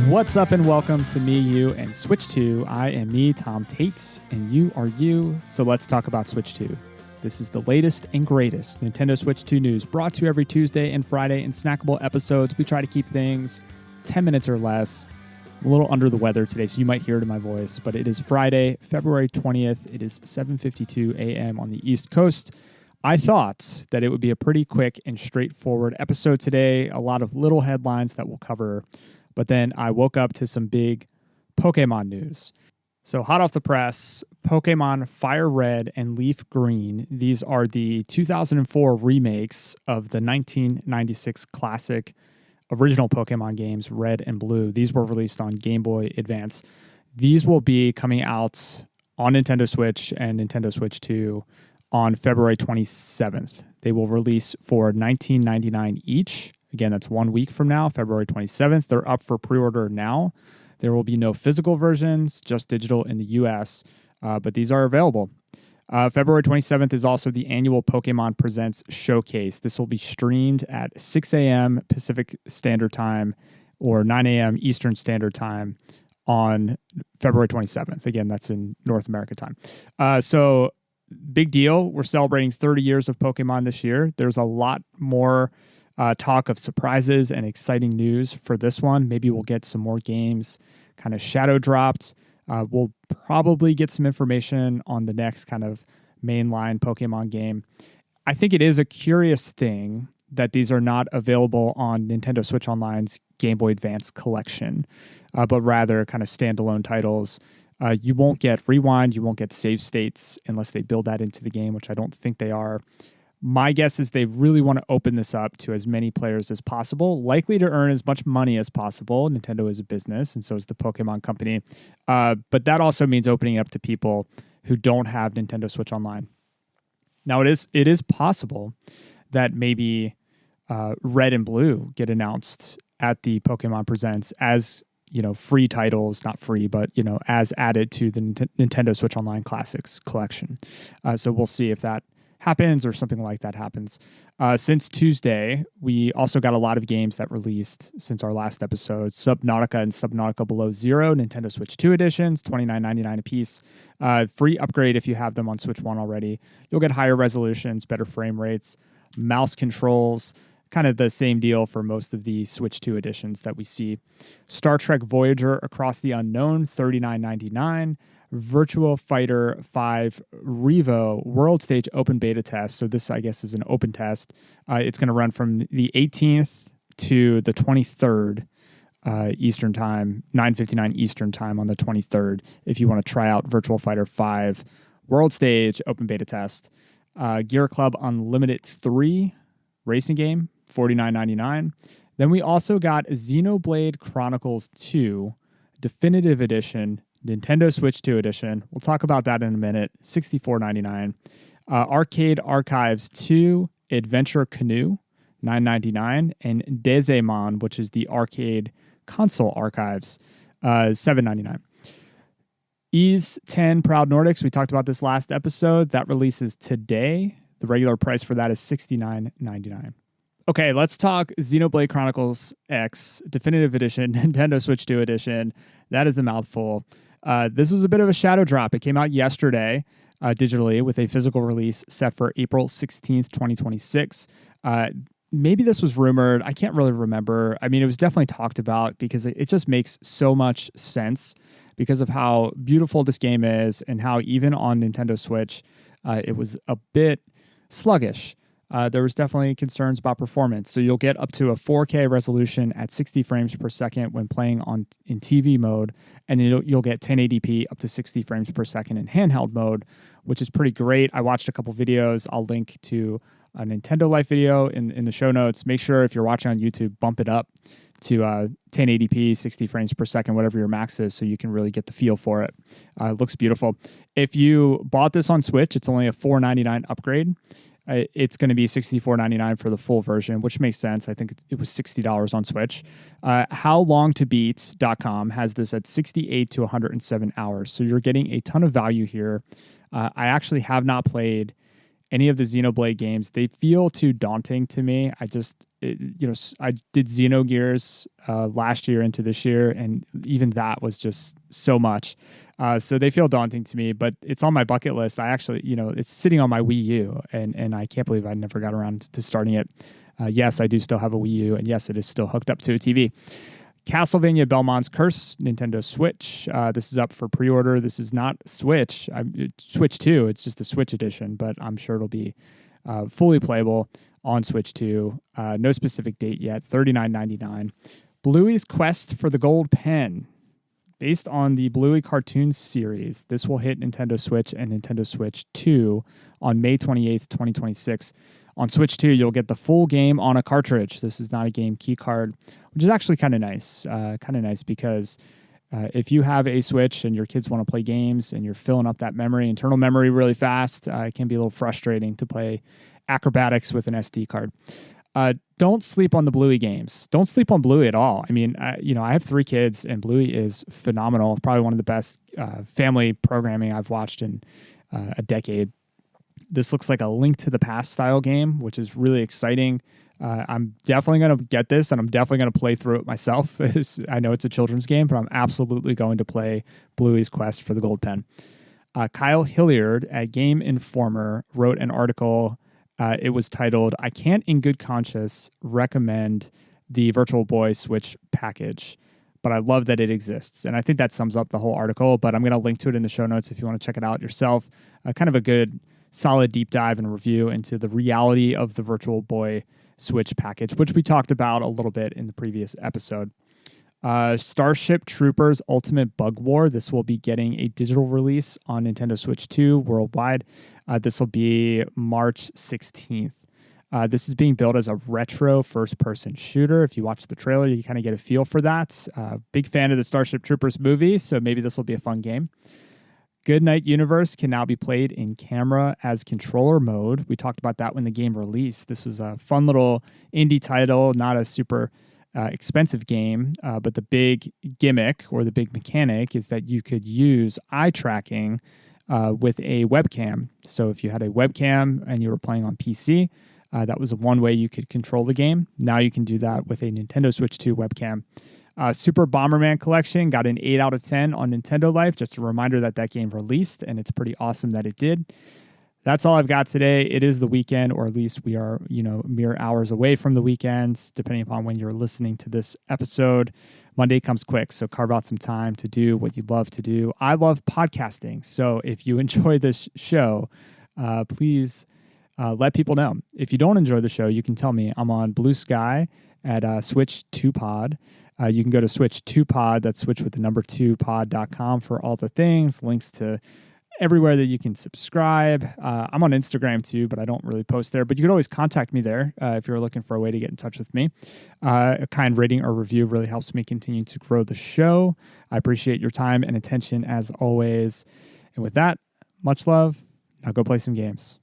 What's up and welcome to Me, You, and Switch 2. I am me, Tom Tate, and you are you, so let's talk about Switch 2. This is the latest and greatest Nintendo Switch 2 news, brought to you every Tuesday and Friday in snackable episodes. We try to keep things 10 minutes or less. I'm a little under the weather today, so you might hear it in my voice, but it is Friday, February 20th. It is 7:52 a.m. on the East Coast. I thought that it would be a pretty quick and straightforward episode today, a lot of little headlines that we'll cover. But then I woke up to some big Pokemon news. So hot off the press, Pokemon FireRed and LeafGreen. These are the 2004 remakes of the 1996 classic original Pokemon games, Red and Blue. These were released on Game Boy Advance. These will be coming out on Nintendo Switch and Nintendo Switch 2 on February 27th. They will release for $19.99 each. Again, that's 1 week from now, February 27th. They're up for pre-order now. There will be no physical versions, just digital in the US, but these are available. February 27th is also the annual Pokemon Presents Showcase. This will be streamed at 6 a.m. Pacific Standard Time or 9 a.m. Eastern Standard Time on February 27th. Again, that's in North America time. So big deal. We're celebrating 30 years of Pokemon this year. There's a lot more talk of surprises and exciting news for this one. Maybe we'll get some more games kind of shadow dropped. We'll probably get some information on the next kind of mainline Pokemon game. I think it is a curious thing that these are not available on Nintendo Switch Online's Game Boy Advance collection, but rather kind of standalone titles. You won't get Rewind, you won't get save states unless they build that into the game, which I don't think they are. My guess is they really want to open this up to as many players as possible, likely to earn as much money as possible. Nintendo is a business, and so is the Pokemon Company. But that also means opening up to people who don't have Nintendo Switch Online. Now, it is possible that maybe Red and Blue get announced at the Pokemon Presents as free titles, not free, but as added to the Nintendo Switch Online Classics collection. So we'll see if that happens or something like that happens. Since Tuesday, we also got a lot of games that released since our last episode. Subnautica and Subnautica Below Zero, Nintendo Switch 2 editions, $29.99 a piece. Free upgrade if you have them on Switch 1 already. You'll get higher resolutions, better frame rates, mouse controls, kind of the same deal for most of the Switch 2 editions that we see. Star Trek Voyager Across the Unknown, $39.99. Virtua Fighter 5 Revo World Stage Open Beta Test. So this, I guess, is an open test. It's going to run from the 18th to the 23rd Eastern Time, 9:59 Eastern Time on the 23rd, if you want to try out Virtua Fighter 5 World Stage Open Beta Test. Gear Club Unlimited 3 racing game, $49.99. Then we also got Xenoblade Chronicles 2 Definitive Edition, Nintendo Switch 2 edition. We'll talk about that in a minute. $64.99. Arcade Archives 2 Adventure Canoe, $9.99. And Dezemon, which is the arcade console archives, $7.99. Ys 10 Proud Nordics. We talked about this last episode. That releases today. The regular price for that is $69.99. Okay, let's talk Xenoblade Chronicles X Definitive Edition, Nintendo Switch 2 edition. That is a mouthful. This was a bit of a shadow drop. It came out yesterday digitally with a physical release set for April 16th, 2026. Maybe this was rumored. I can't really remember. I mean, it was definitely talked about because it just makes so much sense because of how beautiful this game is and how even on Nintendo Switch, it was a bit sluggish. There was definitely concerns about performance. So you'll get up to a 4K resolution at 60 frames per second when playing in TV mode, and you'll get 1080p up to 60 frames per second in handheld mode, which is pretty great. I watched a couple videos. I'll link to a Nintendo Life video in the show notes. Make sure if you're watching on YouTube, bump it up to 1080p, 60 frames per second, whatever your max is, so you can really get the feel for it. It looks beautiful. If you bought this on Switch, it's only a $4.99 upgrade. It's going to be $64.99 for the full version, which makes sense. I think it was $60 on Switch. HowLongToBeat.com has this at 68 to 107 hours. So you're getting a ton of value here. I actually have not played any of the Xenoblade games, they feel too daunting to me. I did Xenogears last year into this year, and even that was just so much. So they feel daunting to me, but it's on my bucket list. I actually, it's sitting on my Wii U, and I can't believe I never got around to starting it. Yes, I do still have a Wii U, and yes, it is still hooked up to a TV. Castlevania Belmont's Curse, Nintendo Switch. This is up for pre-order. This is not Switch. Switch 2. It's just a Switch edition, but I'm sure it'll be fully playable on Switch 2. No specific date yet. $39.99. Bluey's Quest for the Gold Pen. Based on the Bluey cartoon series, this will hit Nintendo Switch and Nintendo Switch 2 on May 28th, 2026. On Switch 2, you'll get the full game on a cartridge. This is not a game key card, which is actually kind of nice. Because if you have a Switch and your kids want to play games and you're filling up that internal memory really fast, it can be a little frustrating to play acrobatics with an SD card. Don't sleep on the Bluey games. Don't sleep on Bluey at all. I mean, I have 3 kids, and Bluey is phenomenal. Probably one of the best family programming I've watched in a decade. This looks like a Link to the Past style game, which is really exciting. I'm definitely going to get this, and I'm definitely going to play through it myself. I know it's a children's game, but I'm absolutely going to play Bluey's Quest for the Gold Pen. Kyle Hilliard at Game Informer wrote an article. It was titled, "I Can't in Good Conscience Recommend the Virtual Boy Switch Package, but I love that it exists." And I think that sums up the whole article, but I'm going to link to it in the show notes if you want to check it out yourself. Kind of a good, solid deep dive and review into the reality of the Virtual Boy Switch package, which we talked about a little bit in the previous episode. Starship Troopers Ultimate Bug War. This will be getting a digital release on Nintendo Switch 2 worldwide. This will be March 16th. This is being built as a retro first-person shooter. If you watch the trailer, you kind of get a feel for that. Big fan of the Starship Troopers movie, so maybe this will be a fun game. Goodnight Universe can now be played in camera as controller mode. We talked about that when the game released. This was a fun little indie title, not a super expensive game, but the big gimmick or the big mechanic is that you could use eye tracking with a webcam. So if you had a webcam and you were playing on PC, that was one way you could control the game. Now you can do that with a Nintendo Switch 2 webcam. Super Bomberman Collection got an 8 out of 10 on Nintendo Life. Just a reminder that game released, and it's pretty awesome that it did. That's all I've got today. It is the weekend, or at least we are, mere hours away from the weekend, depending upon when you're listening to this episode. Monday comes quick, so carve out some time to do what you love to do. I love podcasting, so if you enjoy this show, please let people know. If you don't enjoy the show, you can tell me. I'm on Blue Sky at Switch2Pod. You can go to Switch2Pod, that's switch with the number 2pod.com for all the things, links to everywhere that you can subscribe. I'm on Instagram too, but I don't really post there. But you can always contact me there if you're looking for a way to get in touch with me. A kind rating or review really helps me continue to grow the show. I appreciate your time and attention as always. And with that, much love. Now go play some games.